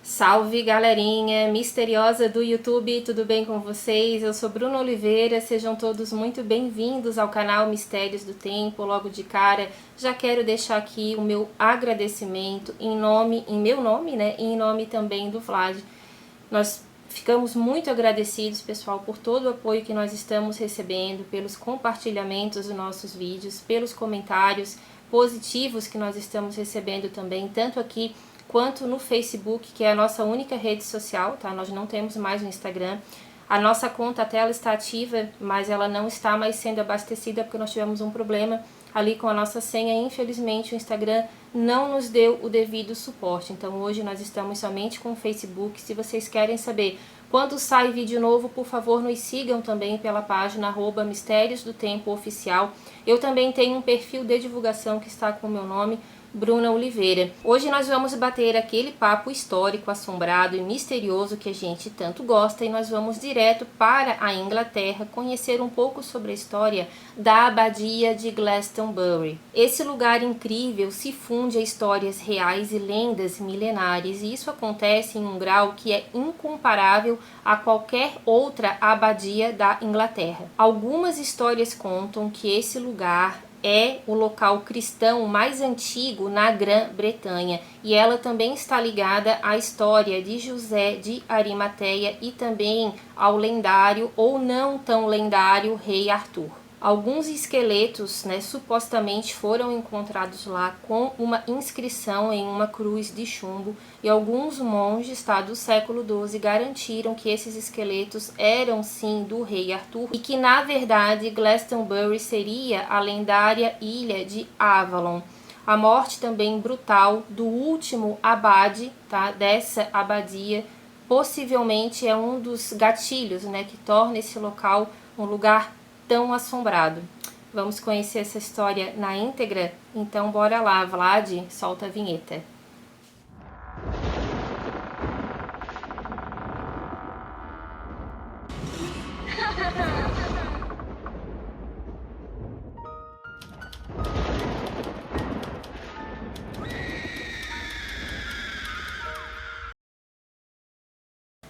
Salve galerinha misteriosa do YouTube, tudo bem com vocês? Eu sou Bruna Oliveira, sejam todos muito bem-vindos ao canal Mistérios do Tempo. Logo de cara, já quero deixar aqui o meu agradecimento em meu nome, né? E em nome também do Vlad. Nós ficamos muito agradecidos, pessoal, por todo o apoio que nós estamos recebendo, pelos compartilhamentos dos nossos vídeos, pelos comentários positivos que nós estamos recebendo também, tanto aqui quanto no Facebook, que é a nossa única rede social, tá? Nós não temos mais o Instagram. A nossa conta até ela está ativa, mas ela não está mais sendo abastecida porque nós tivemos um problema ali com a nossa senha. Infelizmente o Instagram não nos deu o devido suporte. Então hoje nós estamos somente com o Facebook. Se vocês querem saber quando sai vídeo novo, por favor nos sigam também pela página @Mistérios do Tempo Oficial. Eu também tenho um perfil de divulgação que está com o meu nome, Bruna Oliveira. Hoje nós vamos bater aquele papo histórico, assombrado e misterioso que a gente tanto gosta, e nós vamos direto para a Inglaterra conhecer um pouco sobre a história da Abadia de Glastonbury. Esse lugar incrível se funde a histórias reais e lendas milenares, e isso acontece em um grau que é incomparável a qualquer outra abadia da Inglaterra. Algumas histórias contam que esse lugar é o local cristão mais antigo na Grã-Bretanha, e ela também está ligada à história de José de Arimateia e também ao lendário ou não tão lendário rei Arthur. Alguns esqueletos, supostamente foram encontrados lá com uma inscrição em uma cruz de chumbo, e alguns monges do século XII garantiram que esses esqueletos eram sim do rei Arthur e que na verdade Glastonbury seria a lendária ilha de Avalon. A morte também brutal do último abade, dessa abadia, possivelmente é um dos gatilhos, que torna esse local um lugar tão assombrado. Vamos conhecer essa história na íntegra? Então bora lá, Vlad, solta a vinheta.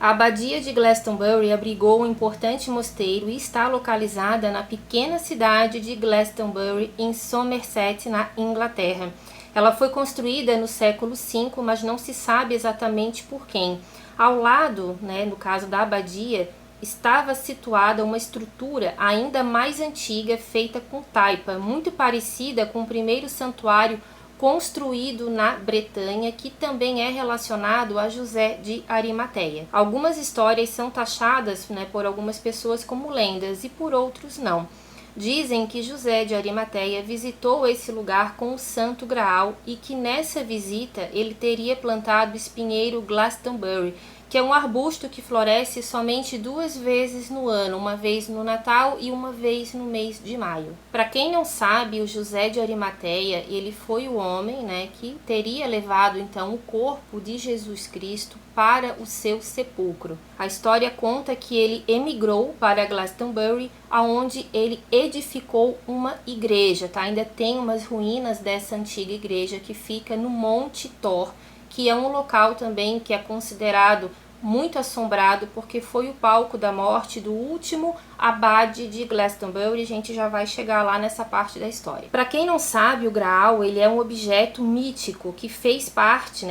A abadia de Glastonbury abrigou um importante mosteiro e está localizada na pequena cidade de Glastonbury, em Somerset, na Inglaterra. Ela foi construída no século V, mas não se sabe exatamente por quem. Ao lado, no caso da abadia, estava situada uma estrutura ainda mais antiga, feita com taipa, muito parecida com o primeiro santuário construído na Bretanha, que também é relacionado a José de Arimateia. Algumas histórias são taxadas por algumas pessoas como lendas e por outros não. Dizem que José de Arimateia visitou esse lugar com o Santo Graal e que nessa visita ele teria plantado o espinheiro Glastonbury, que é um arbusto que floresce somente 2 vezes no ano, uma vez no Natal e uma vez no mês de maio. Para quem não sabe, o José de Arimateia, ele foi o homem, que teria levado então o corpo de Jesus Cristo para o seu sepulcro. A história conta que ele emigrou para Glastonbury, aonde ele edificou uma igreja, Ainda tem umas ruínas dessa antiga igreja que fica no Monte Tor, que é um local também que é considerado muito assombrado, porque foi o palco da morte do último abade de Glastonbury. A gente já vai chegar lá nessa parte da história. Para quem não sabe, o Graal ele é um objeto mítico que faz parte,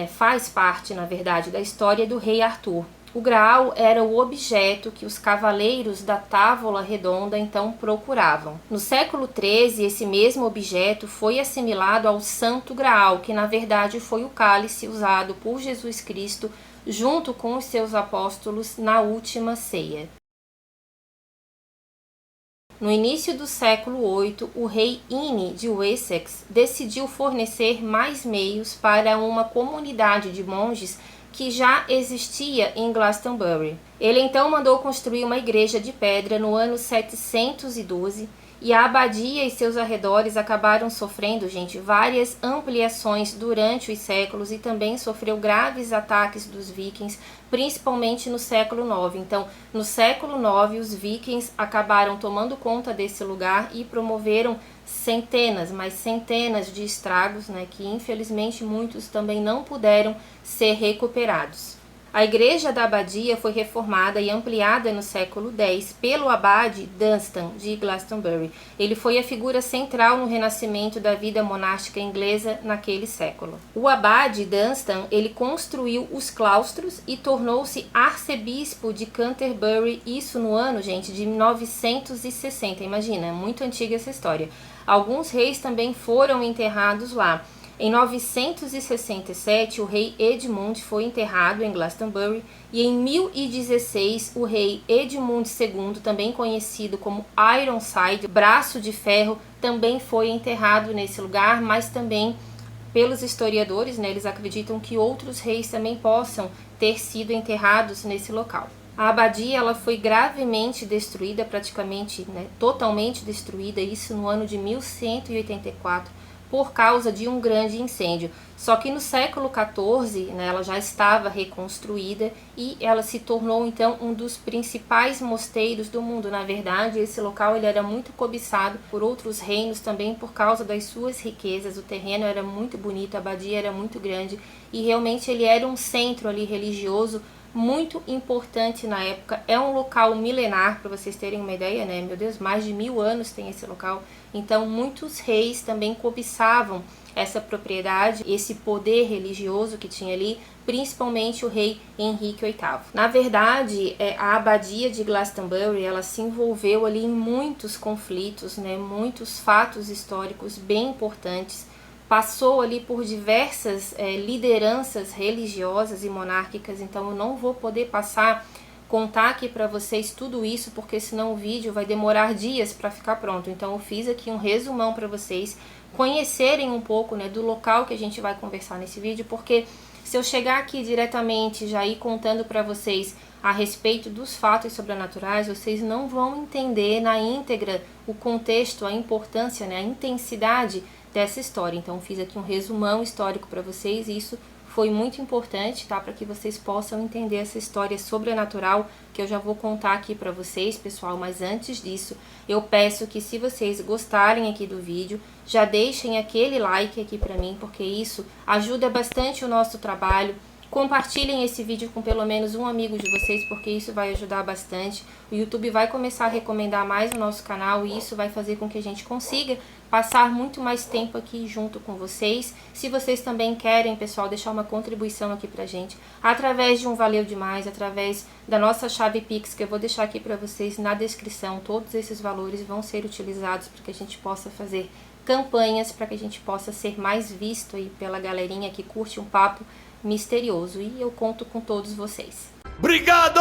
na verdade, da história do rei Arthur. O Graal era o objeto que os cavaleiros da Távola Redonda então procuravam. No século XIII, esse mesmo objeto foi assimilado ao Santo Graal, que na verdade foi o cálice usado por Jesus Cristo junto com os seus apóstolos na última ceia. No início do século VIII, o rei Ine de Wessex decidiu fornecer mais meios para uma comunidade de monges que já existia em Glastonbury. Ele então mandou construir uma igreja de pedra no ano 712, e a abadia e seus arredores acabaram sofrendo, várias ampliações durante os séculos, e também sofreu graves ataques dos vikings, principalmente no século IX. Então, no século IX, os vikings acabaram tomando conta desse lugar e promoveram centenas, mas centenas de estragos, que infelizmente muitos também não puderam ser recuperados. A igreja da abadia foi reformada e ampliada no século X pelo abade Dunstan de Glastonbury. Ele foi a figura central no renascimento da vida monástica inglesa naquele século. O abade Dunstan, ele construiu os claustros e tornou-se arcebispo de Canterbury, isso no ano, gente, de 960. Imagina, é muito antiga essa história. Alguns reis também foram enterrados lá. Em 967, o rei Edmund foi enterrado em Glastonbury e em 1016, o rei Edmund II, também conhecido como Ironside, braço de ferro, também foi enterrado nesse lugar, mas também pelos historiadores, né, eles acreditam que outros reis também possam ter sido enterrados nesse local. A abadia ela foi gravemente destruída, praticamente, né, totalmente destruída, isso no ano de 1184, por causa de um grande incêndio. Só que no século XIV, né, ela já estava reconstruída e ela se tornou então um dos principais mosteiros do mundo. Na verdade, esse local ele era muito cobiçado por outros reinos também por causa das suas riquezas. O terreno era muito bonito, a abadia era muito grande e realmente ele era um centro ali religioso muito importante na época. É um local milenar, para vocês terem uma ideia, né? Meu Deus, mais de 1000 anos tem esse local. Então, muitos reis também cobiçavam essa propriedade, esse poder religioso que tinha ali, principalmente o rei Henrique VIII. Na verdade, a abadia de Glastonbury, ela se envolveu ali em muitos conflitos, né? Muitos fatos históricos bem importantes. Passou ali por diversas lideranças religiosas e monárquicas, então eu não vou poder contar aqui para vocês tudo isso, porque senão o vídeo vai demorar dias para ficar pronto. Então eu fiz aqui um resumão para vocês conhecerem um pouco, né, do local que a gente vai conversar nesse vídeo, porque se eu chegar aqui diretamente já ir contando para vocês a respeito dos fatos sobrenaturais, vocês não vão entender na íntegra o contexto, a importância, né, a intensidade dessa história. Então fiz aqui um resumão histórico para vocês e isso foi muito importante, tá? Para que vocês possam entender essa história sobrenatural que eu já vou contar aqui para vocês, pessoal. Mas antes disso, eu peço que se vocês gostarem aqui do vídeo, já deixem aquele like aqui para mim, porque isso ajuda bastante o nosso trabalho. Compartilhem esse vídeo com pelo menos um amigo de vocês, porque isso vai ajudar bastante. O YouTube vai começar a recomendar mais o nosso canal e isso vai fazer com que a gente consiga passar muito mais tempo aqui junto com vocês. Se vocês também querem, pessoal, deixar uma contribuição aqui pra gente, através de um Valeu Demais, através da nossa chave Pix, que eu vou deixar aqui pra vocês na descrição, todos esses valores vão ser utilizados para que a gente possa fazer campanhas, para que a gente possa ser mais visto aí pela galerinha que curte um papo misterioso, e eu conto com todos vocês. Obrigado!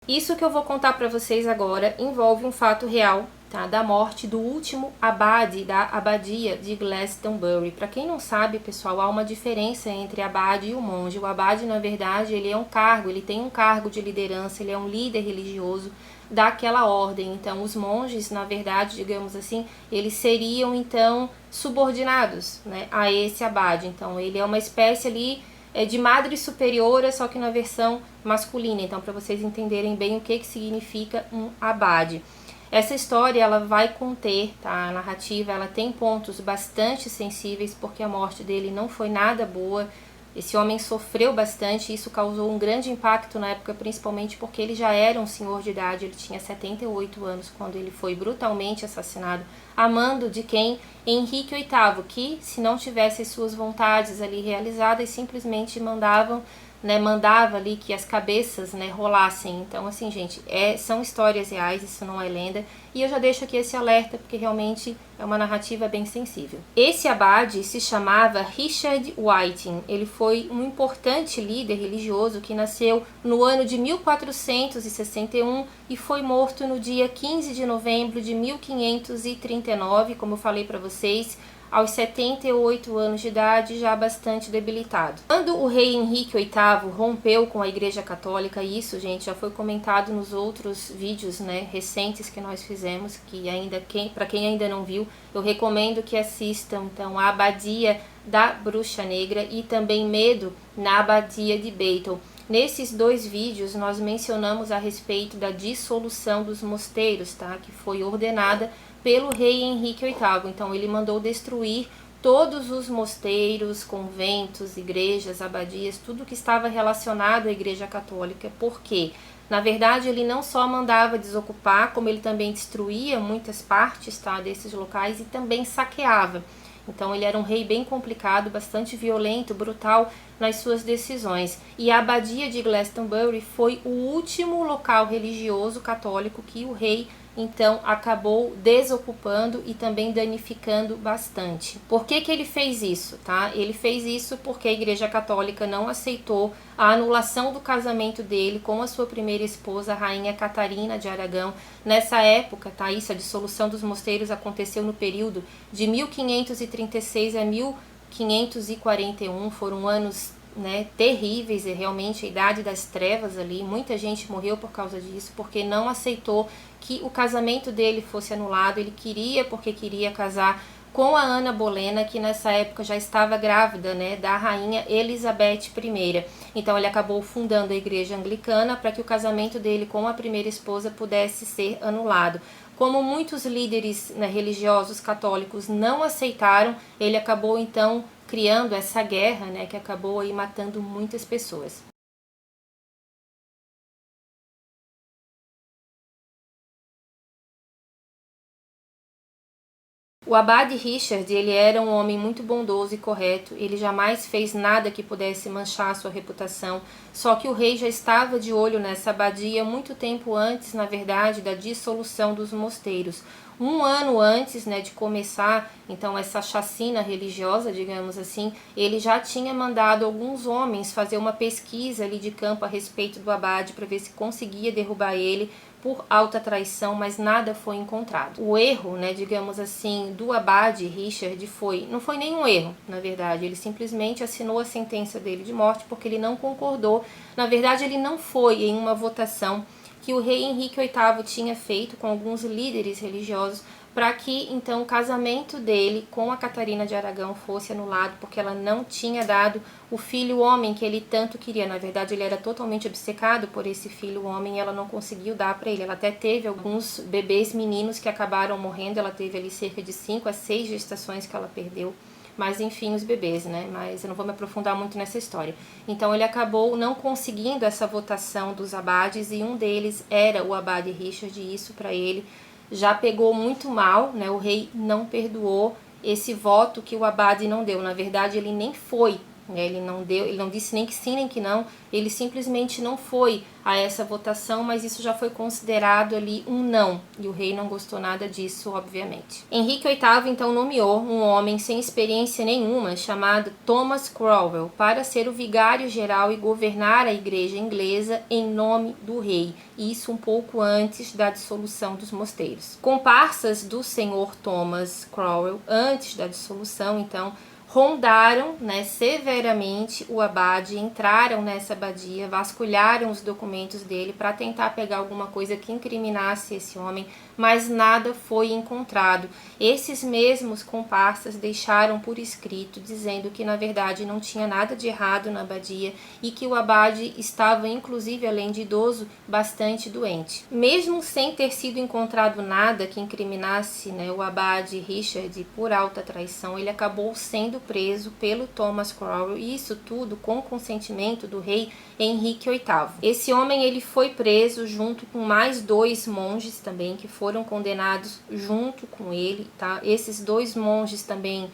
Isso que eu vou contar para vocês agora envolve um fato real, tá? Da morte do último abade da abadia de Glastonbury. Para quem não sabe, pessoal, há uma diferença entre abade e o monge. O abade, na verdade, ele é um cargo, ele tem um cargo de liderança, ele é um líder religioso daquela ordem. Então, os monges, na verdade, digamos assim, eles seriam, então, subordinados, né, a esse abade. Então, ele é uma espécie ali de madre superiora, só que na versão masculina. Então, para vocês entenderem bem o que significa um abade. Essa história, ela vai conter, tá? A narrativa, ela tem pontos bastante sensíveis, porque a morte dele não foi nada boa. Esse homem sofreu bastante e isso causou um grande impacto na época, principalmente porque ele já era um senhor de idade, ele tinha 78 anos quando ele foi brutalmente assassinado, a mando de quem? Henrique VIII, que se não tivesse suas vontades ali realizadas, simplesmente mandava ali que as cabeças, né, rolassem. Então, assim, gente, são histórias reais, isso não é lenda. E eu já deixo aqui esse alerta, porque realmente é uma narrativa bem sensível. Esse abade se chamava Richard Whiting. Ele foi um importante líder religioso que nasceu no ano de 1461 e foi morto no dia 15 de novembro de 1539, como eu falei para vocês, aos 78 anos de idade, já bastante debilitado. Quando o rei Henrique VIII rompeu com a Igreja Católica, isso, gente, já foi comentado nos outros vídeos, né, recentes que nós fizemos, que para quem ainda não viu, eu recomendo que assistam, então, a Abadia da Bruxa Negra e também Medo na Abadia de Beiton. Nesses dois vídeos, nós mencionamos a respeito da dissolução dos mosteiros, tá, que foi ordenada pelo rei Henrique VIII. Então ele mandou destruir todos os mosteiros, conventos, igrejas, abadias, tudo que estava relacionado à Igreja Católica. Por quê? Na verdade, ele não só mandava desocupar, como ele também destruía muitas partes, tá, desses locais e também saqueava. Então ele era um rei bem complicado, bastante violento, brutal nas suas decisões. E a abadia de Glastonbury foi o último local religioso católico que o rei então acabou desocupando e também danificando bastante. Por que ele fez isso, tá? Ele fez isso porque a Igreja Católica não aceitou a anulação do casamento dele com a sua primeira esposa, a rainha Catarina de Aragão. Nessa época, tá? Isso, a dissolução dos mosteiros aconteceu no período de 1536 a 1541, foram anos, né, terríveis, e realmente a idade das trevas ali, muita gente morreu por causa disso, porque não aceitou que o casamento dele fosse anulado. Ele queria, porque queria casar com a Ana Bolena, que nessa época já estava grávida, né, da rainha Elizabeth I. Então ele acabou fundando a igreja anglicana para que o casamento dele com a primeira esposa pudesse ser anulado. Como muitos líderes, né, religiosos católicos não aceitaram, ele acabou então criando essa guerra, né, que acabou aí matando muitas pessoas. O abade Richard, ele era um homem muito bondoso e correto, ele jamais fez nada que pudesse manchar sua reputação, só que o rei já estava de olho nessa abadia muito tempo antes, na verdade, da dissolução dos mosteiros. Um ano antes, né, de começar, então, essa chacina religiosa, digamos assim, ele já tinha mandado alguns homens fazer uma pesquisa ali de campo a respeito do abade para ver se conseguia derrubar ele por alta traição, mas nada foi encontrado. O erro, né, digamos assim, do abade Richard não foi nenhum erro, na verdade. Ele simplesmente assinou a sentença dele de morte porque ele não concordou. Na verdade, ele não foi em uma votação que o rei Henrique VIII tinha feito com alguns líderes religiosos para que então o casamento dele com a Catarina de Aragão fosse anulado, porque ela não tinha dado o filho homem que ele tanto queria. Na verdade, ele era totalmente obcecado por esse filho homem e ela não conseguiu dar para ele. Ela até teve alguns bebês meninos que acabaram morrendo, ela teve ali cerca de 5 a 6 gestações que ela perdeu. Mas enfim, os bebês, né? Mas eu não vou me aprofundar muito nessa história. Então ele acabou não conseguindo essa votação dos abades e um deles era o abade Richard, e isso para ele já pegou muito mal, né? O rei não perdoou esse voto que o abade não deu. Na verdade, ele nem foi, né? Ele não disse nem que sim nem que não, ele simplesmente não foi a essa votação, mas isso já foi considerado ali um não, e o rei não gostou nada disso, obviamente. Henrique VIII então nomeou um homem sem experiência nenhuma, chamado Thomas Cromwell, para ser o vigário-geral e governar a igreja inglesa em nome do rei, isso um pouco antes da dissolução dos mosteiros. Comparsas do senhor Thomas Cromwell, antes da dissolução, então, rondaram, né, severamente o abade, entraram nessa abadia, vasculharam os documentos dele para tentar pegar alguma coisa que incriminasse esse homem, mas nada foi encontrado. Esses mesmos comparsas deixaram por escrito, dizendo que na verdade não tinha nada de errado na abadia e que o abade estava, inclusive, além de idoso, bastante doente. Mesmo sem ter sido encontrado nada que incriminasse, né, o abade Richard por alta traição, ele acabou sendo preso pelo Thomas Cromwell, e isso tudo com consentimento do rei Henrique VIII. Esse homem ele foi preso junto com mais 2 monges também que foram condenados junto com ele, tá? Esses 2 monges também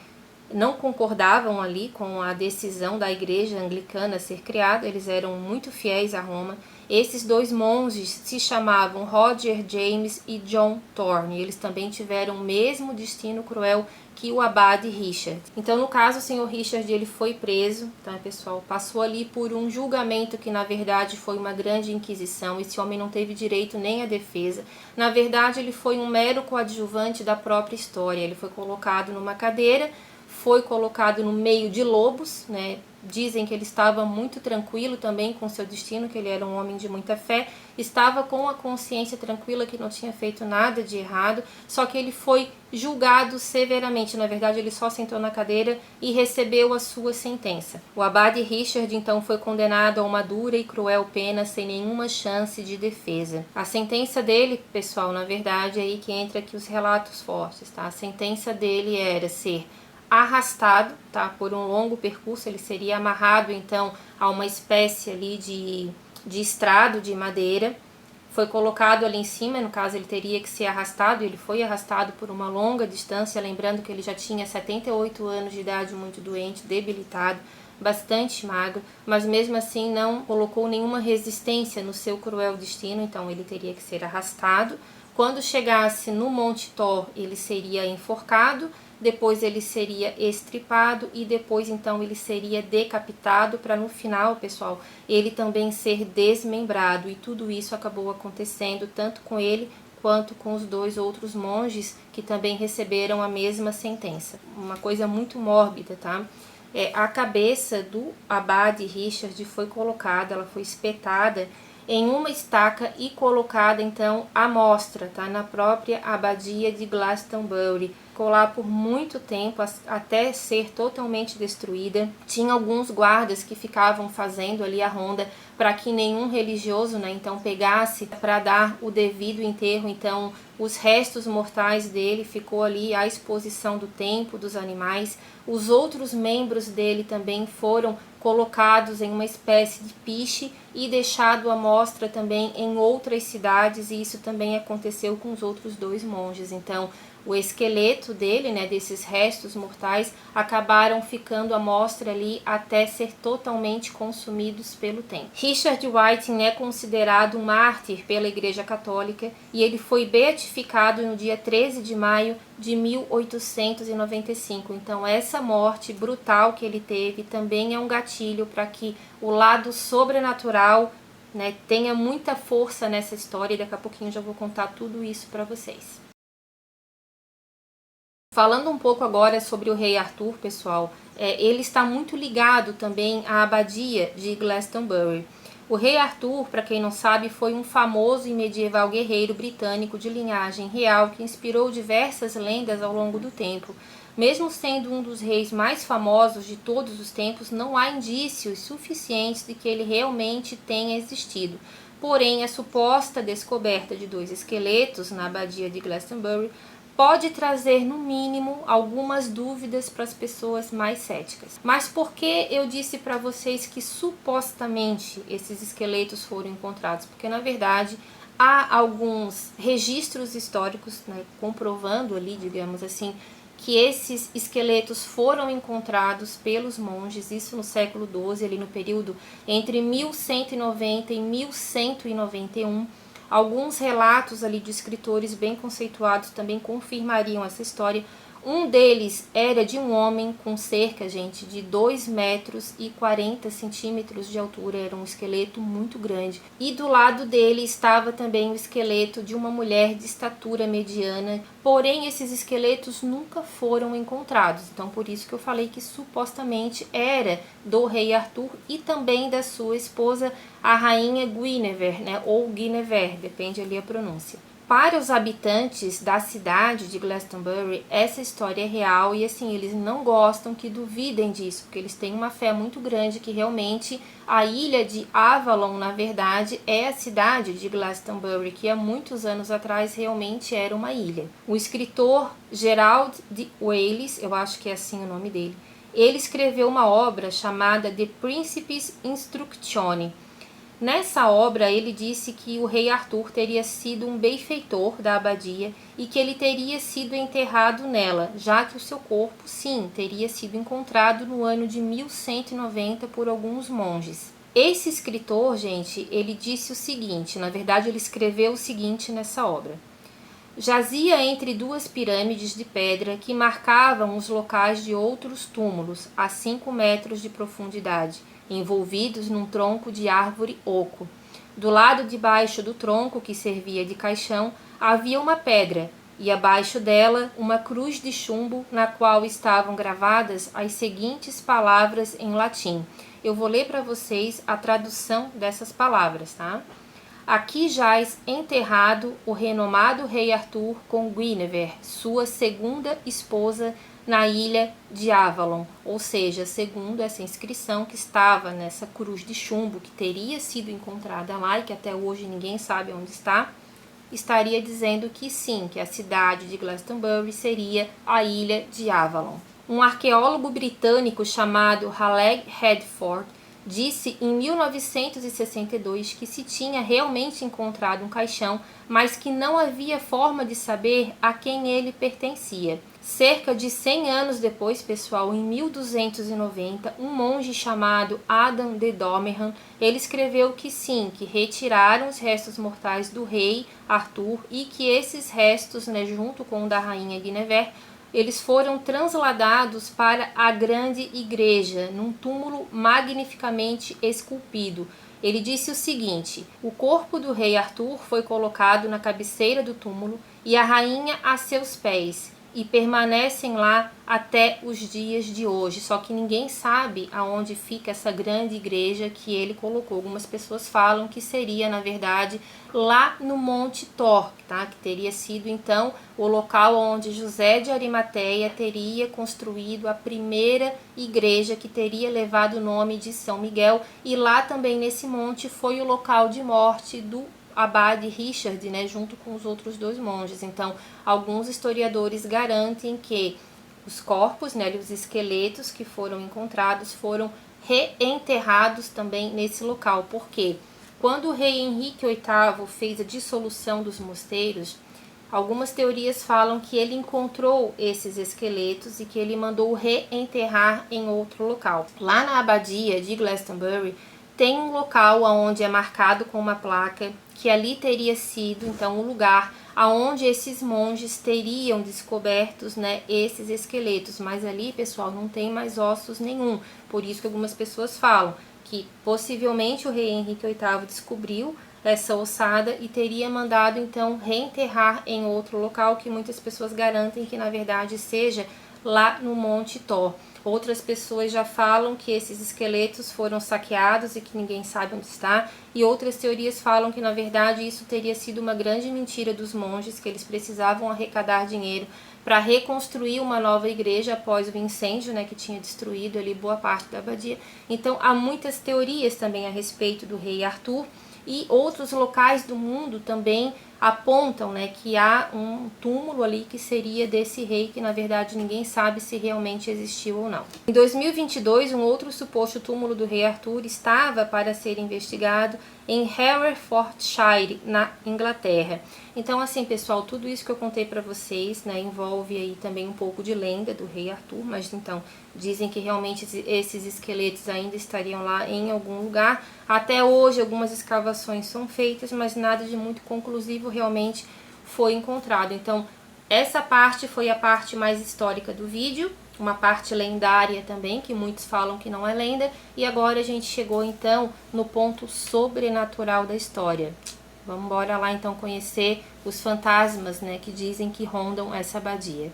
não concordavam ali com a decisão da igreja anglicana ser criada, eles eram muito fiéis a Roma. Esses 2 monges se chamavam Roger James e John Thorne, eles também tiveram o mesmo destino cruel que o abade Richard. Então, no caso, o senhor Richard ele foi preso, tá, pessoal? Passou ali por um julgamento que, na verdade, foi uma grande inquisição. Esse homem não teve direito nem à defesa. Na verdade, ele foi um mero coadjuvante da própria história. Ele foi colocado numa cadeira, foi colocado no meio de lobos, né? Dizem que ele estava muito tranquilo também com seu destino, que ele era um homem de muita fé, estava com a consciência tranquila que não tinha feito nada de errado, só que ele foi julgado severamente. Na verdade, ele só sentou na cadeira e recebeu a sua sentença. O abade Richard, então, foi condenado a uma dura e cruel pena sem nenhuma chance de defesa. A sentença dele, pessoal, na verdade, é aí que entra aqui os relatos fortes, tá? A sentença dele era ser arrastado, tá? Por um longo percurso, ele seria amarrado então a uma espécie ali de estrado de madeira. Foi colocado ali em cima, no caso ele teria que ser arrastado, ele foi arrastado por uma longa distância, lembrando que ele já tinha 78 anos de idade, muito doente, debilitado, bastante magro, mas mesmo assim não colocou nenhuma resistência no seu cruel destino, então ele teria que ser arrastado. Quando chegasse no Monte Thor, ele seria enforcado, depois ele seria estripado e depois então ele seria decapitado para no final, pessoal, ele também ser desmembrado. E tudo isso acabou acontecendo tanto com ele quanto com os 2 outros monges que também receberam a mesma sentença. Uma coisa muito mórbida, tá? A cabeça do abade Richard foi colocada, ela foi espetada em uma estaca e colocada então à mostra, tá? Na própria abadia de Glastonbury. Ficou lá por muito tempo, até ser totalmente destruída. Tinha alguns guardas que ficavam fazendo ali a ronda para que nenhum religioso, né, então pegasse para dar o devido enterro. Então os restos mortais dele ficou ali à exposição do templo, dos animais. Os outros membros dele também foram colocados em uma espécie de piche e deixado à mostra também em outras cidades, e isso também aconteceu com os outros 2 monges. Então o esqueleto dele, né, desses restos mortais, acabaram ficando à mostra ali até ser totalmente consumidos pelo tempo. Richard Whiting é considerado um mártir pela Igreja Católica e ele foi beatificado no dia 13 de maio de 1895. Então essa morte brutal que ele teve também é um gatilho para que o lado sobrenatural, né, tenha muita força nessa história, e daqui a pouquinho eu já vou contar tudo isso para vocês. Falando um pouco agora sobre o rei Arthur, pessoal, ele está muito ligado também à abadia de Glastonbury. O rei Arthur, para quem não sabe, foi um famoso e medieval guerreiro britânico de linhagem real que inspirou diversas lendas ao longo do tempo. Mesmo sendo um dos reis mais famosos de todos os tempos, não há indícios suficientes de que ele realmente tenha existido. Porém, a suposta descoberta de 2 esqueletos na abadia de Glastonbury pode trazer, no mínimo, algumas dúvidas para as pessoas mais céticas. Mas por que eu disse para vocês que supostamente esses esqueletos foram encontrados? Porque, na verdade, há alguns registros históricos, né, comprovando ali, digamos assim, que esses esqueletos foram encontrados pelos monges, isso no século XII, ali no período entre 1190 e 1191. Alguns relatos ali de escritores bem conceituados também confirmariam essa história. Um deles era de um homem com cerca, gente, de 2 metros e 40 centímetros de altura. Era um esqueleto muito grande. E do lado dele estava também o esqueleto de uma mulher de estatura mediana. Porém, esses esqueletos nunca foram encontrados. Então, por isso que eu falei que supostamente era do rei Arthur e também da sua esposa, a rainha Guinevere, né? Ou Guinevere, depende ali a pronúncia. Para os habitantes da cidade de Glastonbury, essa história é real e assim, eles não gostam que duvidem disso, porque eles têm uma fé muito grande que realmente a ilha de Avalon, na verdade, é a cidade de Glastonbury, que há muitos anos atrás realmente era uma ilha. O escritor Gerald de Wales, eu acho que é assim o nome dele, ele escreveu uma obra chamada The Principes Instructione. Nessa obra, ele disse que o rei Arthur teria sido um benfeitor da abadia e que ele teria sido enterrado nela, já que o seu corpo, sim, teria sido encontrado no ano de 1190 por alguns monges. Esse escritor, gente, ele disse o seguinte, na verdade ele escreveu o seguinte nessa obra. Jazia entre 2 pirâmides de pedra que marcavam os locais de outros túmulos a 5 metros de profundidade, envolvidos num tronco de árvore oco. Do lado de baixo do tronco, que servia de caixão, havia uma pedra, e abaixo dela uma cruz de chumbo na qual estavam gravadas as seguintes palavras em latim. Eu vou ler para vocês a tradução dessas palavras, tá? Aqui jaz enterrado o renomado rei Arthur com Guinevere, sua segunda esposa, na ilha de Avalon, ou seja, segundo essa inscrição que estava nessa cruz de chumbo que teria sido encontrada lá e que até hoje ninguém sabe onde está, estaria dizendo que sim, que a cidade de Glastonbury seria a ilha de Avalon. Um arqueólogo britânico chamado Haleg Hedford disse em 1962 que se tinha realmente encontrado um caixão, mas que não havia forma de saber a quem ele pertencia. Cerca de 100 anos depois, pessoal, em 1290, um monge chamado Adam de Domerhan, ele escreveu que sim, que retiraram os restos mortais do rei Arthur e que esses restos, né, junto com o da rainha Guinevere, eles foram transladados para a grande igreja, num túmulo magnificamente esculpido. Ele disse o seguinte: o corpo do rei Arthur foi colocado na cabeceira do túmulo e a rainha a seus pés, e permanecem lá até os dias de hoje. Só que ninguém sabe aonde fica essa grande igreja que ele colocou. Algumas pessoas falam que seria, na verdade, lá no Monte Tor, tá? Que teria sido, então, o local onde José de Arimateia teria construído a primeira igreja que teria levado o nome de São Miguel. E lá também, nesse monte, foi o local de morte do abade Richard, né, junto com os outros dois monges. Então, alguns historiadores garantem que os corpos, né, os esqueletos que foram encontrados foram reenterrados também nesse local. Por quê? Quando o rei Henrique VIII fez a dissolução dos mosteiros, algumas teorias falam que ele encontrou esses esqueletos e que ele mandou reenterrar em outro local. Lá na abadia de Glastonbury, tem um local onde é marcado com uma placa que ali teria sido, então, o lugar aonde esses monges teriam descobertos, né, esses esqueletos. Mas ali, pessoal, não tem mais ossos nenhum. Por isso que algumas pessoas falam que possivelmente o rei Henrique VIII descobriu essa ossada e teria mandado, então, reenterrar em outro local, que muitas pessoas garantem que, na verdade, seja lá no Monte Tor. Outras pessoas já falam que esses esqueletos foram saqueados e que ninguém sabe onde está. E outras teorias falam que, na verdade, isso teria sido uma grande mentira dos monges, que eles precisavam arrecadar dinheiro para reconstruir uma nova igreja após o incêndio, né, que tinha destruído ali boa parte da abadia. Então, há muitas teorias também a respeito do rei Arthur. E outros locais do mundo também apontam, né, que há um túmulo ali que seria desse rei, que na verdade ninguém sabe se realmente existiu ou não. Em 2022, um outro suposto túmulo do rei Arthur estava para ser investigado em Herefordshire, na Inglaterra. Então, assim, pessoal, tudo isso que eu contei para vocês, né, envolve aí também um pouco de lenda do rei Arthur, mas então dizem que realmente esses esqueletos ainda estariam lá em algum lugar. Até hoje algumas escavações são feitas, mas nada de muito conclusivo realmente foi encontrado. Então, essa parte foi a parte mais histórica do vídeo, uma parte lendária também, que muitos falam que não é lenda, e agora a gente chegou então no ponto sobrenatural da história. Vamos embora lá então conhecer os fantasmas, né, que dizem que rondam essa abadia.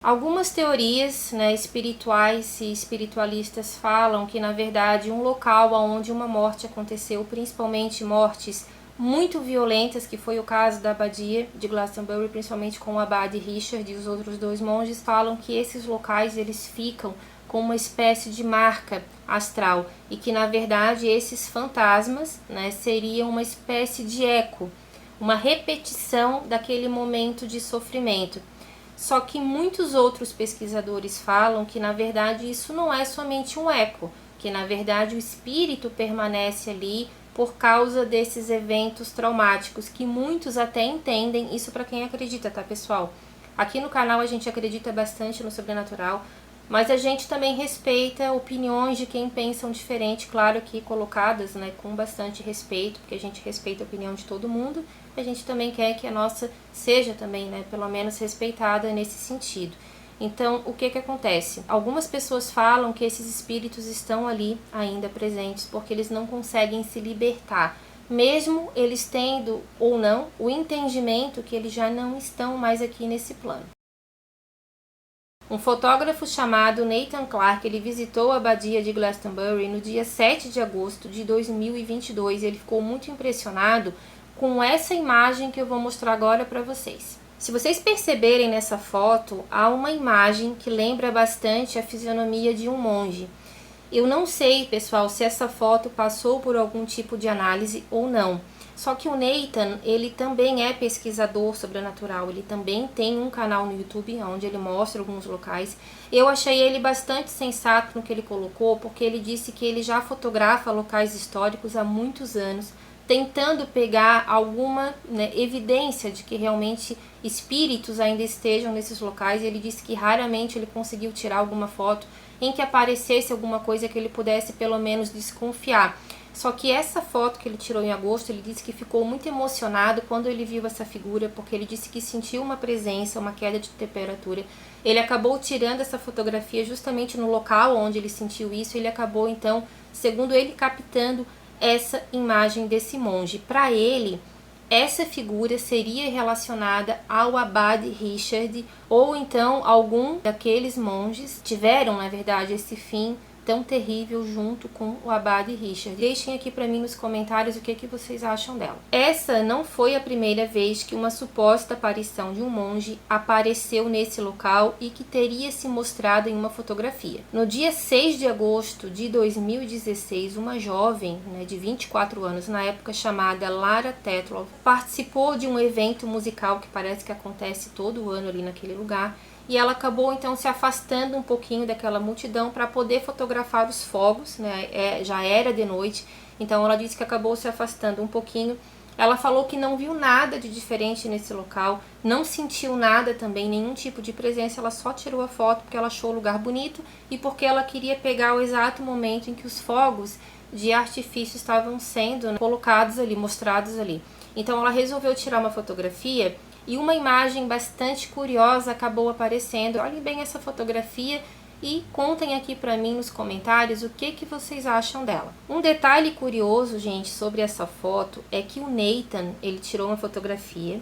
Algumas teorias, né, espirituais e espiritualistas falam que, na verdade, um local onde uma morte aconteceu, principalmente mortes muito violentas, que foi o caso da abadia de Glastonbury, principalmente com o abade Richard e os outros dois monges, falam que esses locais eles ficam com uma espécie de marca astral e que, na verdade, esses fantasmas, né, seriam uma espécie de eco, uma repetição daquele momento de sofrimento. Só que muitos outros pesquisadores falam que, na verdade, isso não é somente um eco, que, na verdade, o espírito permanece ali por causa desses eventos traumáticos, que muitos até entendem, isso para quem acredita, tá, pessoal? Aqui no canal a gente acredita bastante no sobrenatural, mas a gente também respeita opiniões de quem pensam diferente, claro que colocadas, né, com bastante respeito, porque a gente respeita a opinião de todo mundo, a gente também quer que a nossa seja também, né, pelo menos respeitada nesse sentido. Então, o que acontece? Algumas pessoas falam que esses espíritos estão ali ainda presentes porque eles não conseguem se libertar, mesmo eles tendo ou não o entendimento que eles já não estão mais aqui nesse plano. Um fotógrafo chamado Nathan Clark, ele visitou a abadia de Glastonbury no dia 7 de agosto de 2022 e ele ficou muito impressionado com essa imagem que eu vou mostrar agora para vocês. Se vocês perceberem nessa foto, há uma imagem que lembra bastante a fisionomia de um monge. Eu não sei, pessoal, se essa foto passou por algum tipo de análise ou não, Só que o Nathan, ele também é pesquisador sobrenatural, ele também tem um canal no YouTube onde ele mostra alguns locais. Eu achei ele bastante sensato no que ele colocou, porque ele disse que ele já fotografa locais históricos há muitos anos, tentando pegar alguma, né, evidência de que realmente espíritos ainda estejam nesses locais. Ele disse que raramente ele conseguiu tirar alguma foto em que aparecesse alguma coisa que ele pudesse pelo menos desconfiar. Só que essa foto que ele tirou em agosto, ele disse que ficou muito emocionado quando ele viu essa figura, porque ele disse que sentiu uma presença, uma queda de temperatura. Ele acabou tirando essa fotografia justamente no local onde ele sentiu isso, ele acabou então, segundo ele, captando essa imagem desse monge. Para ele, essa figura seria relacionada ao Abade Richard, ou então algum daqueles monges tiveram, na verdade, esse fim tão terrível junto com o Abade Richard. Deixem aqui para mim nos comentários o que vocês acham dela. Essa não foi a primeira vez que uma suposta aparição de um monge apareceu nesse local e que teria se mostrado em uma fotografia. No dia 6 de agosto de 2016, uma jovem, né, de 24 anos, na época chamada Lara Tetlov, participou de um evento musical que parece que acontece todo ano ali naquele lugar, e ela acabou então se afastando um pouquinho daquela multidão para poder fotografar os fogos, né? Já era de noite, então ela disse que acabou se afastando um pouquinho. Ela falou que não viu nada de diferente nesse local, não sentiu nada também, nenhum tipo de presença, ela só tirou a foto porque ela achou o lugar bonito e porque ela queria pegar o exato momento em que os fogos de artifício estavam sendo, né, colocados ali, mostrados ali. Então ela resolveu tirar uma fotografia e uma imagem bastante curiosa acabou aparecendo. Olhem bem essa fotografia e contem aqui para mim nos comentários o que vocês acham dela. Um detalhe curioso, gente, sobre essa foto é que o Nathan, ele tirou uma fotografia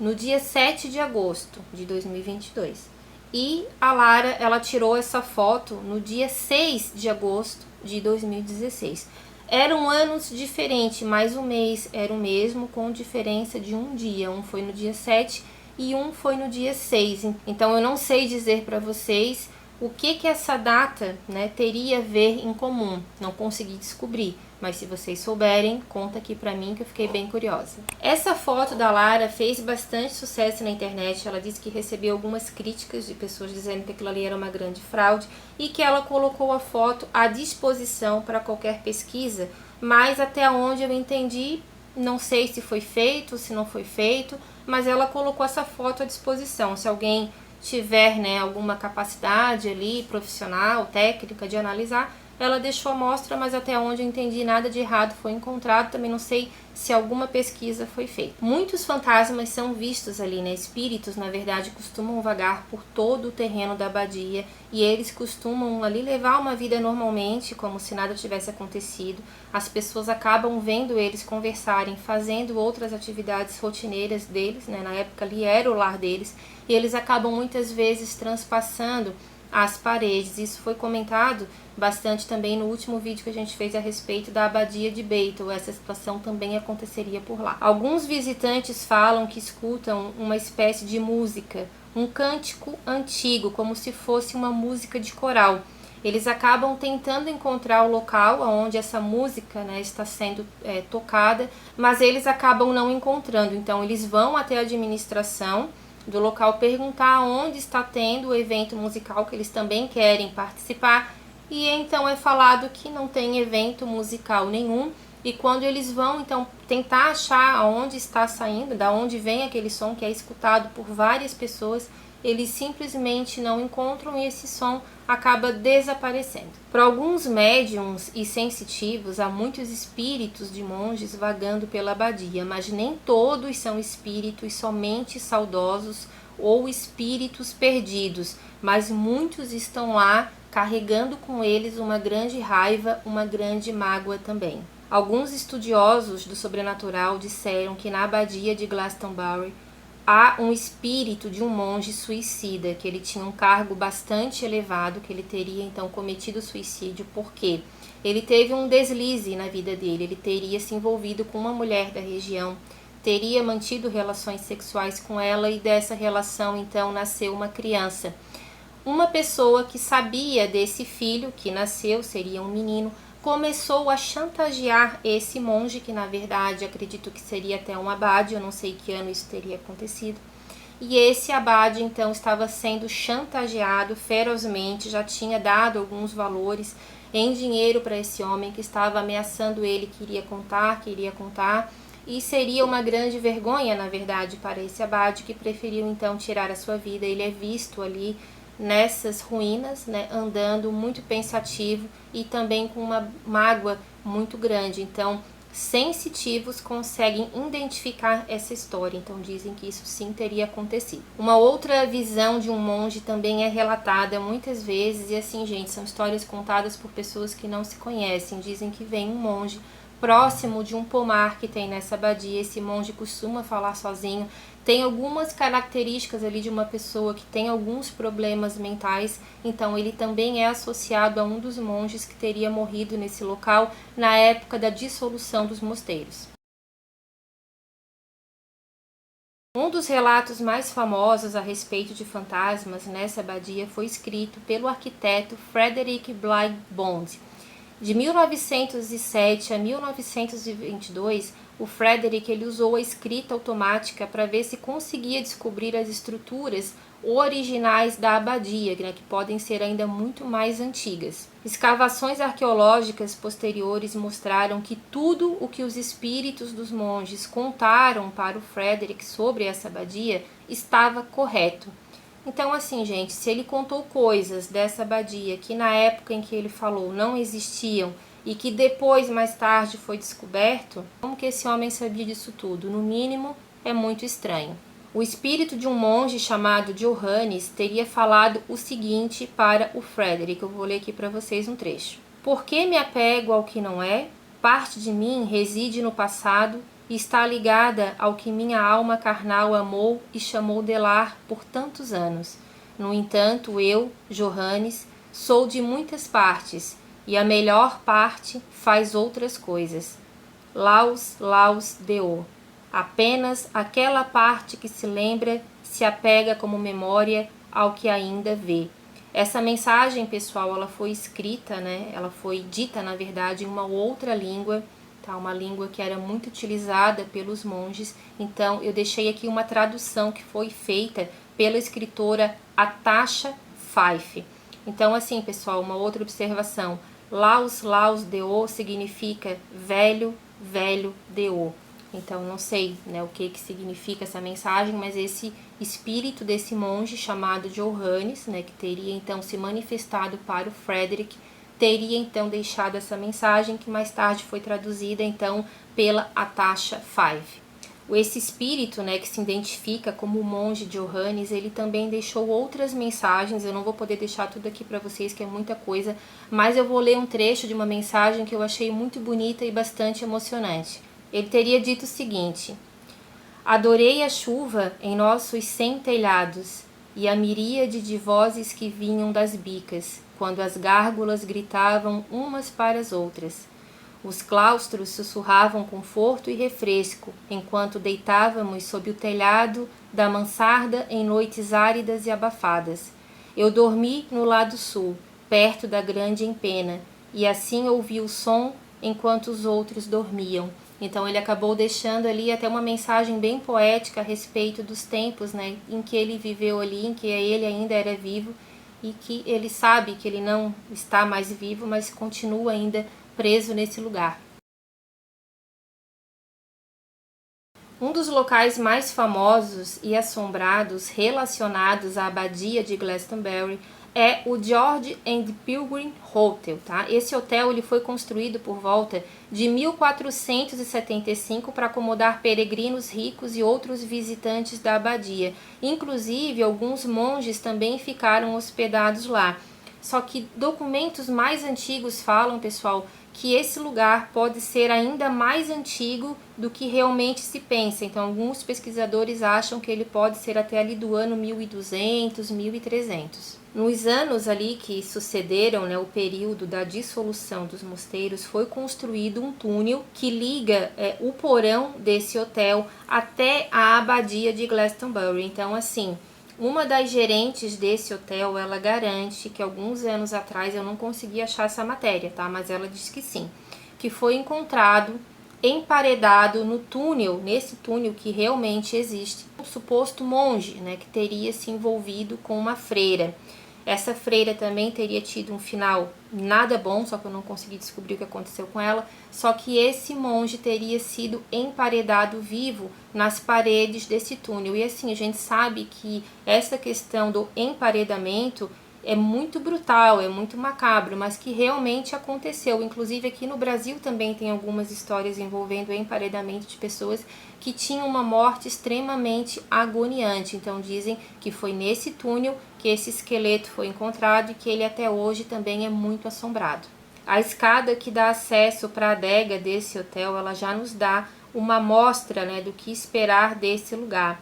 no dia 7 de agosto de 2022. E a Lara, ela tirou essa foto no dia 6 de agosto de 2016. Eram anos diferentes, mas o mês era o mesmo, com diferença de um dia. Um foi no dia 7 e um foi no dia 6. Então eu não sei dizer para vocês o que essa data, né, teria a ver em comum. Não consegui descobrir, mas se vocês souberem, conta aqui pra mim que eu fiquei bem curiosa. Essa foto da Lara fez bastante sucesso na internet. Ela disse que recebeu algumas críticas de pessoas dizendo que aquilo ali era uma grande fraude e que ela colocou a foto à disposição para qualquer pesquisa, mas até onde eu entendi, não sei se foi feito, se não foi feito, mas ela colocou essa foto à disposição. Se alguém tiver, né, alguma capacidade ali, profissional, técnica de analisar, ela deixou a amostra, mas até onde eu entendi nada de errado foi encontrado. Também não sei se alguma pesquisa foi feita. Muitos fantasmas são vistos ali, né? Espíritos, na verdade, costumam vagar por todo o terreno da abadia e eles costumam ali levar uma vida normalmente, como se nada tivesse acontecido. As pessoas acabam vendo eles conversarem, fazendo outras atividades rotineiras deles, né? Na época ali era o lar deles, e eles acabam muitas vezes transpassando as paredes. Isso foi comentado bastante também no último vídeo que a gente fez a respeito da abadia de Beitel. Essa situação também aconteceria por lá. Alguns visitantes falam que escutam uma espécie de música, um cântico antigo, como se fosse uma música de coral. Eles acabam tentando encontrar o local onde essa música, né, está sendo tocada, mas eles acabam não encontrando. Então eles vão até a administração do local perguntar onde está tendo o evento musical que eles também querem participar, e então é falado que não tem evento musical nenhum. E quando eles vão então tentar achar aonde está saindo, da onde vem aquele som que é escutado por várias pessoas, eles simplesmente não encontram e esse som acaba desaparecendo. Para alguns médiums e sensitivos, há muitos espíritos de monges vagando pela abadia, mas nem todos são espíritos somente saudosos ou espíritos perdidos, mas muitos estão lá carregando com eles uma grande raiva, uma grande mágoa também. Alguns estudiosos do sobrenatural disseram que na abadia de Glastonbury há um espírito de um monge suicida, que ele tinha um cargo bastante elevado, que ele teria então cometido suicídio porque ele teve um deslize na vida dele, ele teria se envolvido com uma mulher da região, teria mantido relações sexuais com ela e dessa relação então nasceu uma criança. Uma pessoa que sabia desse filho que nasceu, seria um menino, começou a chantagear esse monge, que na verdade acredito que seria até um abade, eu não sei que ano isso teria acontecido. E esse abade então estava sendo chantageado ferozmente, já tinha dado alguns valores em dinheiro para esse homem que estava ameaçando ele, que iria contar, e seria uma grande vergonha, na verdade, para esse abade, que preferiu então tirar a sua vida. Ele é visto ali nessas ruínas, né, andando muito pensativo e também com uma mágoa muito grande. Então, sensitivos conseguem identificar essa história, então dizem que isso sim teria acontecido. Uma outra visão de um monge também é relatada muitas vezes, e assim, gente, são histórias contadas por pessoas que não se conhecem. Dizem que vem um monge próximo de um pomar que tem nessa abadia. Esse monge costuma falar sozinho, tem algumas características ali de uma pessoa que tem alguns problemas mentais, então ele também é associado a um dos monges que teria morrido nesse local na época da dissolução dos mosteiros. Um dos relatos mais famosos a respeito de fantasmas nessa abadia foi escrito pelo arquiteto Frederick Bligh Bond. De 1907 a 1922, o Frederick ele usou a escrita automática para ver se conseguia descobrir as estruturas originais da abadia, né, que podem ser ainda muito mais antigas. Escavações arqueológicas posteriores mostraram que tudo o que os espíritos dos monges contaram para o Frederick sobre essa abadia estava correto. Então, assim, gente, se ele contou coisas dessa abadia que na época em que ele falou não existiam e que depois, mais tarde, foi descoberto, como que esse homem sabia disso tudo? No mínimo, é muito estranho. O espírito de um monge chamado Johannes teria falado o seguinte para o Frederick. Eu vou ler aqui para vocês um trecho. Por que me apego ao que não é? Parte de mim reside no passado e está ligada ao que minha alma carnal amou e chamou de lar por tantos anos. No entanto, eu, Johannes, sou de muitas partes, e a melhor parte faz outras coisas. Laus, laus, deo. Apenas aquela parte que se lembra se apega como memória ao que ainda vê. Essa mensagem, pessoal, ela foi escrita, né? Ela foi dita, na verdade, em uma outra língua, tá? Uma língua que era muito utilizada pelos monges. Então, eu deixei aqui uma tradução que foi feita pela escritora Atasha Fyfe. Então, assim, pessoal, uma outra observação. Laus, laus, deo significa velho, velho, deo. Então, não sei, né, o que significa essa mensagem, mas esse espírito desse monge chamado Johannes, né, que teria então se manifestado para o Frederick, teria então deixado essa mensagem que mais tarde foi traduzida então pela Atasha Fyfe. Esse espírito, né, que se identifica como o monge Johannes, ele também deixou outras mensagens. Eu não vou poder deixar tudo aqui para vocês, que é muita coisa, mas eu vou ler um trecho de uma mensagem que eu achei muito bonita e bastante emocionante. Ele teria dito o seguinte: adorei a chuva em nossos 100 telhados e a miríade de vozes que vinham das bicas, quando as gárgulas gritavam umas para as outras. Os claustros sussurravam conforto e refresco, enquanto deitávamos sob o telhado da mansarda em noites áridas e abafadas. Eu dormi no lado sul, perto da grande empena, e assim ouvi o som enquanto os outros dormiam. Então ele acabou deixando ali até uma mensagem bem poética a respeito dos tempos, né, em que ele viveu ali, em que ele ainda era vivo e que ele sabe que ele não está mais vivo, mas continua ainda preso nesse lugar. Um dos locais mais famosos e assombrados relacionados à abadia de Glastonbury é o George and Pilgrim Hotel, tá? Esse hotel ele foi construído por volta de 1475 para acomodar peregrinos ricos e outros visitantes da abadia. Inclusive, alguns monges também ficaram hospedados lá. Só que documentos mais antigos falam, pessoal, que esse lugar pode ser ainda mais antigo do que realmente se pensa. Então, alguns pesquisadores acham que ele pode ser até ali do ano 1200, 1300. Nos anos ali que sucederam, né, o período da dissolução dos mosteiros, foi construído um túnel que liga o porão desse hotel até a abadia de Glastonbury. Então, assim, Uma das gerentes desse hotel, ela garante que alguns anos atrás, eu não consegui achar essa matéria, tá? Mas ela diz que sim, que foi encontrado emparedado no túnel, nesse túnel que realmente existe, um suposto monge, né, que teria se envolvido com uma freira. Essa freira também teria tido um final nada bom, só que eu não consegui descobrir o que aconteceu com ela. Só que esse monge teria sido emparedado vivo nas paredes desse túnel. E assim, a gente sabe que essa questão do emparedamento é muito brutal, é muito macabro, mas que realmente aconteceu. Inclusive aqui no Brasil também tem algumas histórias envolvendo o emparedamento de pessoas que tinham uma morte extremamente agoniante. Então dizem que foi nesse túnel que esse esqueleto foi encontrado e que ele até hoje também é muito assombrado. A escada que dá acesso para a adega desse hotel, ela já nos dá uma amostra, né, do que esperar desse lugar.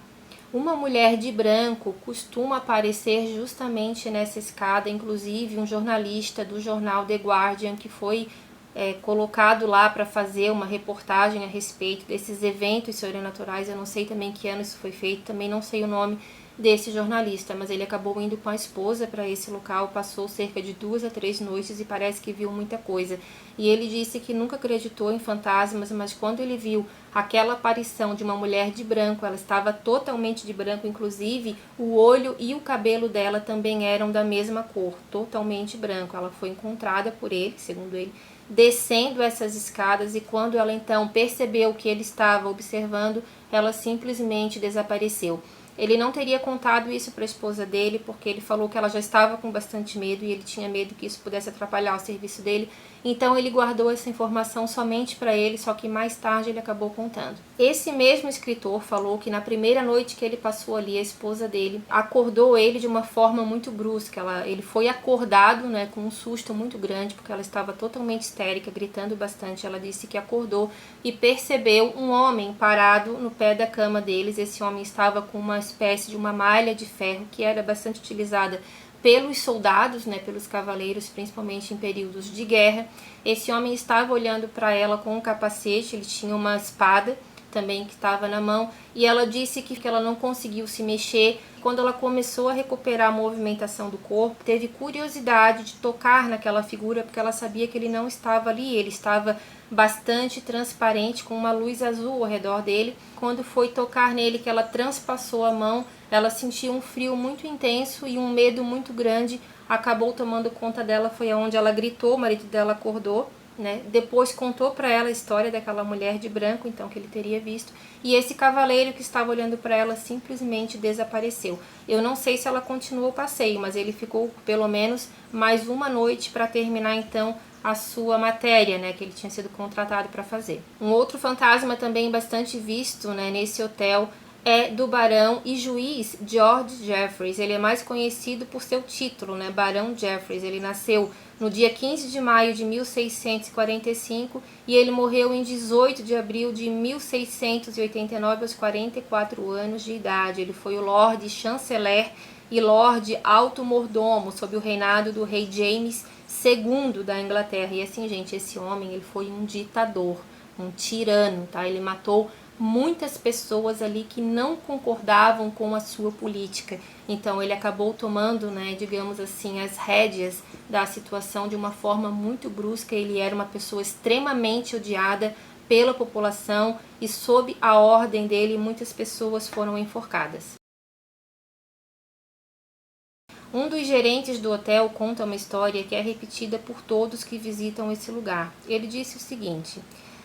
Uma mulher de branco costuma aparecer justamente nessa escada, inclusive um jornalista do jornal The Guardian que foi colocado lá para fazer uma reportagem a respeito desses eventos sobrenaturais. Eu não sei também que ano isso foi feito, também não sei o nome desse jornalista, mas ele acabou indo com a esposa para esse local, passou cerca de 2 a 3 noites e parece que viu muita coisa. E ele disse que nunca acreditou em fantasmas, mas quando ele viu aquela aparição de uma mulher de branco, ela estava totalmente de branco, inclusive o olho e o cabelo dela também eram da mesma cor, totalmente branco. Ela foi encontrada por ele, segundo ele, descendo essas escadas, e quando ela então percebeu que ele estava observando, ela simplesmente desapareceu. Ele não teria contado isso para a esposa dele, porque ele falou que ela já estava com bastante medo e ele tinha medo que isso pudesse atrapalhar o serviço dele. Então ele guardou essa informação somente para ele, só que mais tarde ele acabou contando. Esse mesmo escritor falou que na primeira noite que ele passou ali, a esposa dele acordou ele de uma forma muito brusca. Ele foi acordado, né, com um susto muito grande, porque ela estava totalmente histérica, gritando bastante. Ela disse que acordou e percebeu um homem parado no pé da cama deles. Esse homem estava com uma espécie de uma malha de ferro que era bastante utilizada pelos soldados, né, pelos cavaleiros, principalmente em períodos de guerra. Esse homem estava olhando para ela com um capacete, ele tinha uma espada também que estava na mão, e ela disse que ela não conseguiu se mexer. Quando ela começou a recuperar a movimentação do corpo, teve curiosidade de tocar naquela figura, porque ela sabia que ele não estava ali, ele estava bastante transparente, com uma luz azul ao redor dele. Quando foi tocar nele, que ela transpassou a mão, ela sentiu um frio muito intenso e um medo muito grande, acabou tomando conta dela. Foi onde ela gritou, o marido dela acordou, né? Depois contou para ela a história daquela mulher de branco, então, que ele teria visto, e esse cavaleiro que estava olhando para ela simplesmente desapareceu. Eu não sei se ela continuou o passeio, mas ele ficou pelo menos mais uma noite para terminar então a sua matéria, né, que ele tinha sido contratado para fazer. Um outro fantasma também bastante visto, né, nesse hotel é do barão e juiz George Jeffreys. Ele é mais conhecido por seu título, né, Barão Jeffreys. Ele nasceu no dia 15 de maio de 1645 e ele morreu em 18 de abril de 1689 aos 44 anos de idade. Ele foi o Lorde Chanceler e Lorde Alto Mordomo sob o reinado do rei James II da Inglaterra. E assim, gente, esse homem, ele foi um ditador, um tirano, tá? Ele matou muitas pessoas ali que não concordavam com a sua política. Então ele acabou tomando, né, digamos assim, as rédeas da situação de uma forma muito brusca. Ele era uma pessoa extremamente odiada pela população e sob a ordem dele muitas pessoas foram enforcadas. Um dos gerentes do hotel conta uma história que é repetida por todos que visitam esse lugar. Ele disse o seguinte: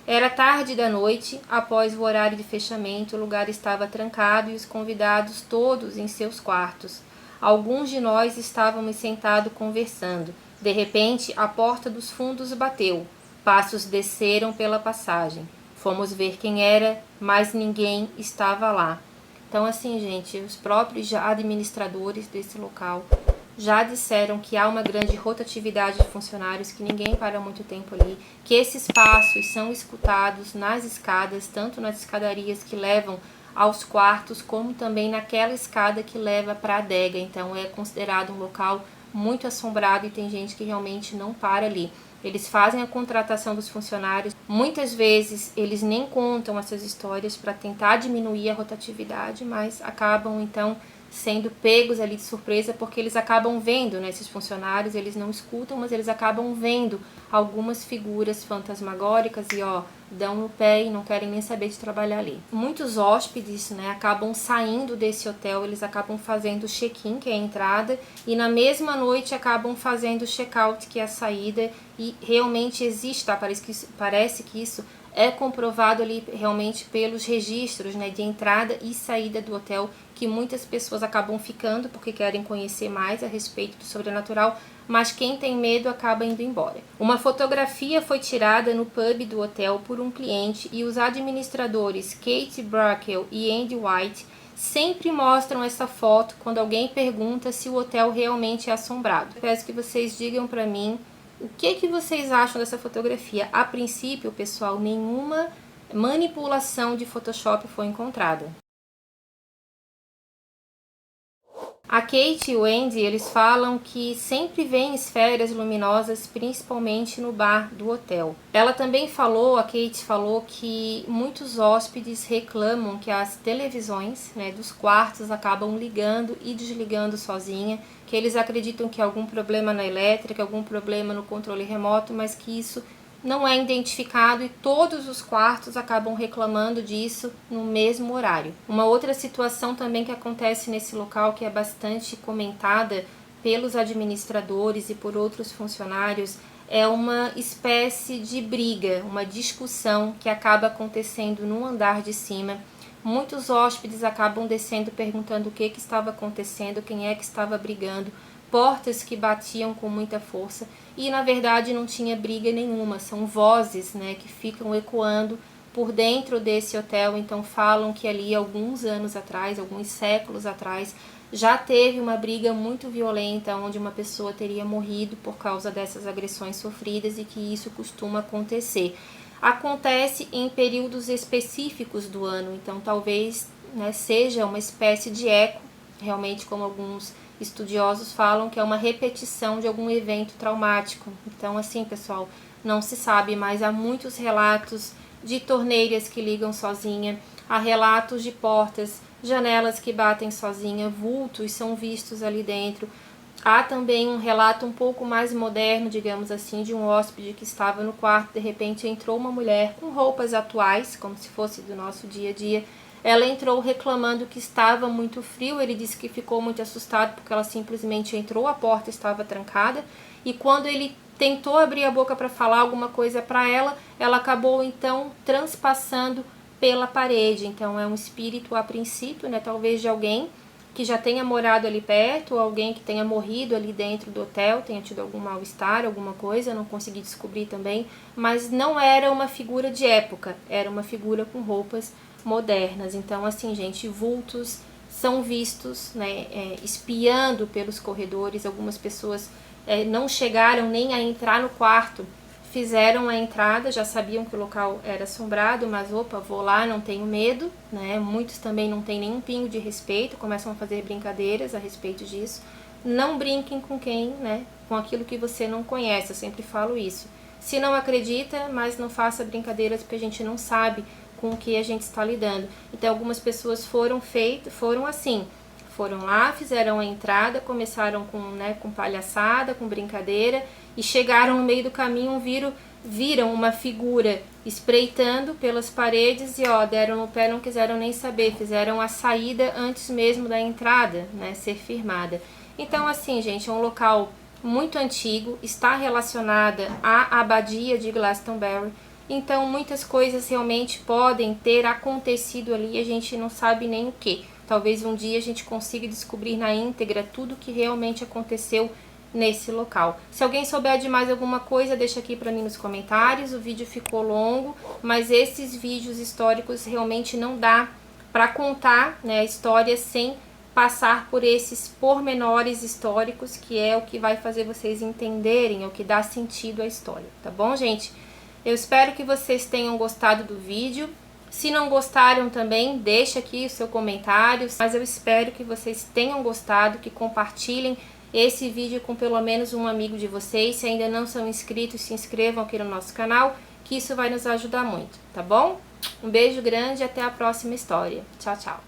era tarde da noite, após o horário de fechamento, o lugar estava trancado e os convidados todos em seus quartos. Alguns de nós estávamos sentados conversando. De repente, a porta dos fundos bateu. Passos desceram pela passagem. Fomos ver quem era, mas ninguém estava lá. Então, assim, gente, os próprios administradores desse local já disseram que há uma grande rotatividade de funcionários, que ninguém para muito tempo ali, que esses passos são escutados nas escadas, tanto nas escadarias que levam aos quartos, como também naquela escada que leva para a adega. Então é considerado um local muito assombrado e tem gente que realmente não para ali. Eles fazem a contratação dos funcionários, muitas vezes eles nem contam essas histórias para tentar diminuir a rotatividade, mas acabam então sendo pegos ali de surpresa, porque eles acabam vendo, né, esses funcionários, eles não escutam, mas eles acabam vendo algumas figuras fantasmagóricas e dão no pé e não querem nem saber de trabalhar ali. Muitos hóspedes, né, acabam saindo desse hotel, eles acabam fazendo o check-in, que é a entrada, e na mesma noite acabam fazendo o check-out, que é a saída, e realmente existe, tá? Parece que isso é comprovado ali realmente pelos registros, né, de entrada e saída do hotel, que muitas pessoas acabam ficando porque querem conhecer mais a respeito do sobrenatural, mas quem tem medo acaba indo embora. Uma fotografia foi tirada no pub do hotel por um cliente e os administradores Kate Brackel e Andy White sempre mostram essa foto quando alguém pergunta se o hotel realmente é assombrado. Peço que vocês digam para mim o que vocês acham dessa fotografia. A princípio, pessoal, nenhuma manipulação de Photoshop foi encontrada. A Kate e o Andy, eles falam que sempre vêem esferas luminosas, principalmente no bar do hotel. Ela também falou, a Kate falou, que muitos hóspedes reclamam que as televisões, né, dos quartos acabam ligando e desligando sozinha, que eles acreditam que há algum problema na elétrica, algum problema no controle remoto, mas que isso não é identificado e todos os quartos acabam reclamando disso no mesmo horário. Uma outra situação também que acontece nesse local, que é bastante comentada pelos administradores e por outros funcionários, é uma espécie de briga, uma discussão que acaba acontecendo no andar de cima. Muitos hóspedes acabam descendo perguntando o que estava acontecendo, quem é que estava brigando, portas que batiam com muita força e na verdade não tinha briga nenhuma, são vozes, né, que ficam ecoando por dentro desse hotel. Então falam que ali alguns anos atrás, alguns séculos atrás, já teve uma briga muito violenta onde uma pessoa teria morrido por causa dessas agressões sofridas e que isso costuma acontecer. Acontece em períodos específicos do ano, então talvez, né, seja uma espécie de eco, realmente, como alguns estudiosos falam, que é uma repetição de algum evento traumático. Então, assim, pessoal, não se sabe, mas há muitos relatos de torneiras que ligam sozinha, há relatos de portas, janelas que batem sozinha, vultos são vistos ali dentro. Há também um relato um pouco mais moderno, digamos assim, de um hóspede que estava no quarto, de repente entrou uma mulher com roupas atuais, como se fosse do nosso dia a dia. Ela entrou reclamando que estava muito frio, ele disse que ficou muito assustado porque ela simplesmente entrou, a porta estava trancada, e quando ele tentou abrir a boca para falar alguma coisa para ela, ela acabou então transpassando pela parede. Então é um espírito a princípio, né, talvez de alguém que já tenha morado ali perto, ou alguém que tenha morrido ali dentro do hotel, tenha tido algum mal-estar, alguma coisa, não consegui descobrir também, mas não era uma figura de época, era uma figura com roupas modernas. Então, assim, gente, vultos são vistos, né, espiando pelos corredores. Algumas pessoas não chegaram nem a entrar no quarto, fizeram a entrada, já sabiam que o local era assombrado, mas opa, vou lá, não tenho medo, né? Muitos também não têm nenhum pingo de respeito, começam a fazer brincadeiras a respeito disso. Não brinquem com quem, né? Com aquilo que você não conhece, eu sempre falo isso. Se não acredita, mas não faça brincadeiras, porque a gente não sabe com o que a gente está lidando. Então algumas pessoas foram assim, foram lá, fizeram a entrada, começaram com palhaçada, com brincadeira, e chegaram no meio do caminho, viram uma figura espreitando pelas paredes e deram no pé, não quiseram nem saber, fizeram a saída antes mesmo da entrada, né, ser firmada. Então, assim, gente, é um local muito antigo, está relacionada à abadia de Glastonbury, então muitas coisas realmente podem ter acontecido ali, a gente não sabe nem o que. Talvez um dia a gente consiga descobrir na íntegra tudo o que realmente aconteceu nesse local. Se alguém souber de mais alguma coisa, deixa aqui para mim nos comentários. O vídeo ficou longo, mas esses vídeos históricos realmente não dá para contar, né, a história sem passar por esses pormenores históricos, que é o que vai fazer vocês entenderem, é o que dá sentido à história, tá bom, gente? Eu espero que vocês tenham gostado do vídeo. Se não gostaram também, deixa aqui o seu comentário, mas eu espero que vocês tenham gostado, que compartilhem esse vídeo com pelo menos um amigo de vocês. Se ainda não são inscritos, se inscrevam aqui no nosso canal, que isso vai nos ajudar muito, tá bom? Um beijo grande e até a próxima história. Tchau, tchau!